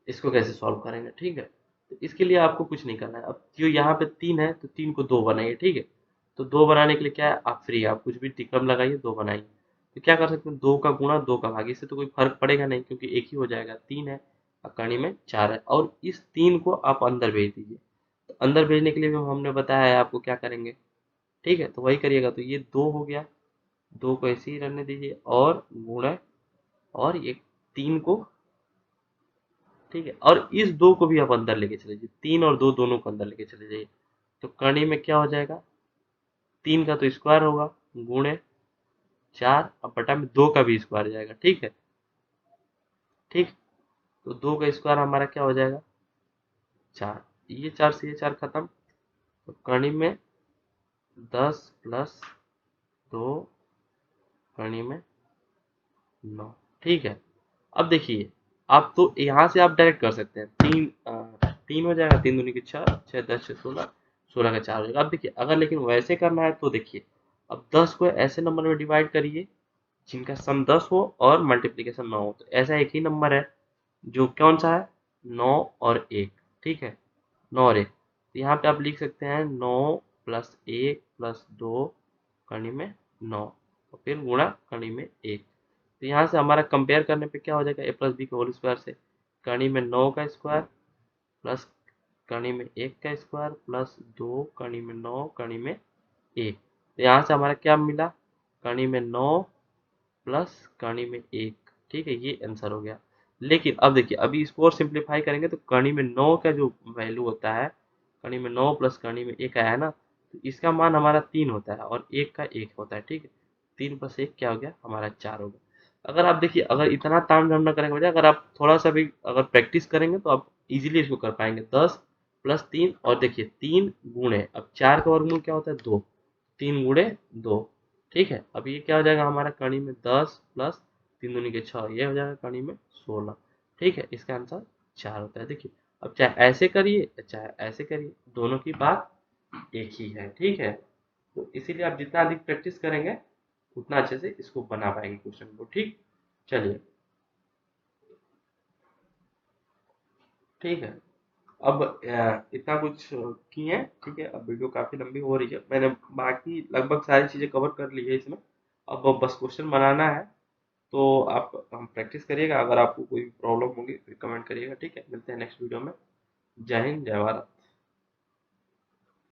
इसको कैसे सॉल्व करेंगे। ठीक है, तो इसके लिए आपको कुछ नहीं करना है। अब जो यहाँ पे 3 है तो 3 को 2 बनाइए। ठीक है, तो 2 बनाने के लिए क्या है, आप फ्री है, आप कुछ भी टिकम लगाइए, 2 बनाइए। तो क्या कर सकते हैं, 2 का गुणा 2 का भाग, इससे तो कोई फर्क पड़ेगा नहीं क्योंकि एक ही हो जाएगा। 3 है और कड़ी में 4 है, और इस 3 को आप अंदर भेज दीजिए। तो अंदर भेजने के लिए भी हमने बताया है आपको क्या करेंगे। ठीक है, तो वही करिएगा। तो ये 2 हो गया, 2 को ऐसे ही रहने दीजिए, और गुणा, और ये 3 को, ठीक है, और इस 2 को भी आप अंदर लेके चले जाइए, 3 और 2 दोनों को अंदर लेके चले जाइए। तो कड़ी में क्या हो जाएगा, 3 का तो स्क्वायर होगा, गुणे 4, और बटा में 2 का भी स्क्वायर जाएगा। ठीक है, ठीक, तो 2 का स्क्वायर हमारा क्या हो जाएगा, 4, ये 4 से ये 4 खत्म। तो कड़ी में 10 प्लस 2 कड़ी में 9। ठीक है, अब देखिए, आप तो यहाँ से आप डायरेक्ट कर सकते हैं, 3 हो जाएगा, 3 दूनी की 6, 6 10 6 16, 16 का 4 हो जाएगा। अब देखिए, अगर लेकिन वैसे करना है तो देखिए, अब 10 को ऐसे नंबर में डिवाइड करिए जिनका सम 10 हो और मल्टीप्लीकेशन 9 हो। तो ऐसा एक ही नंबर है जो कौन सा है, 9 और 1। ठीक है, 9 और 1, तो यहाँ पे आप लिख सकते हैं 9 प्लस 1 प्लस 2 कड़ी में 9, और फिर गुणा कड़ी में 1। तो यहाँ से हमारा कंपेयर करने पे क्या हो जाएगा, ए प्लस बी के होल स्क्वायर से कड़ी में 9 का स्क्वायर प्लस कड़ी में 1 का स्क्वायर प्लस 2 कड़ी में 9 कड़ी में 1। तो यहाँ से हमारा क्या मिला, कड़ी में 9 प्लस कड़ी में 1। ठीक है, ये आंसर हो गया। लेकिन अब देखिए, अभी इसको और सिंप्लीफाई करेंगे तो कड़ी में 9 का जो वैल्यू होता है, कड़ी में 9 प्लस कड़ी में 1 आया है ना, तो इसका मान हमारा 3 होता है, और 1 का 1 होता है। ठीक है, 3 प्लस 1 क्या हो गया, हमारा 4 हो गया। अगर आप देखिए, अगर इतना ताम झाम ना करेंगे बजाय, अगर आप थोड़ा सा भी अगर प्रैक्टिस करेंगे तो आप इजीली इसको कर पाएंगे। 10 +3 और देखिए 3 गुणे, अब 4 का वर्गमूल क्या होता है 2, 3 गुणे 2, ठीक है। अब ये क्या हो जाएगा हमारा कड़ी में 10 प्लस 3 दूनी के 6, ये हो जाएगा कड़ी में 16, ठीक है। इसका आंसर 4 होता है। देखिए अब चाहे ऐसे करिए या चाहे ऐसे करिए, दोनों की बात एक ही है, ठीक है। तो इसीलिए आप जितना अधिक प्रैक्टिस करेंगे उतना अच्छे से इसको बना पाएंगे क्वेश्चन को, ठीक। चलिए, ठीक है। अब इतना कुछ किए, ठीक है। अब वीडियो काफ़ी लंबी हो रही है, मैंने बाकी लगभग सारी चीज़ें कवर कर ली है इसमें। अब बस क्वेश्चन बनाना है, तो आप हम प्रैक्टिस करिएगा। अगर आपको कोई प्रॉब्लम होगी फिर कमेंट करिएगा, ठीक है। मिलते हैं नेक्स्ट वीडियो में। जय हिंद, जय भारत।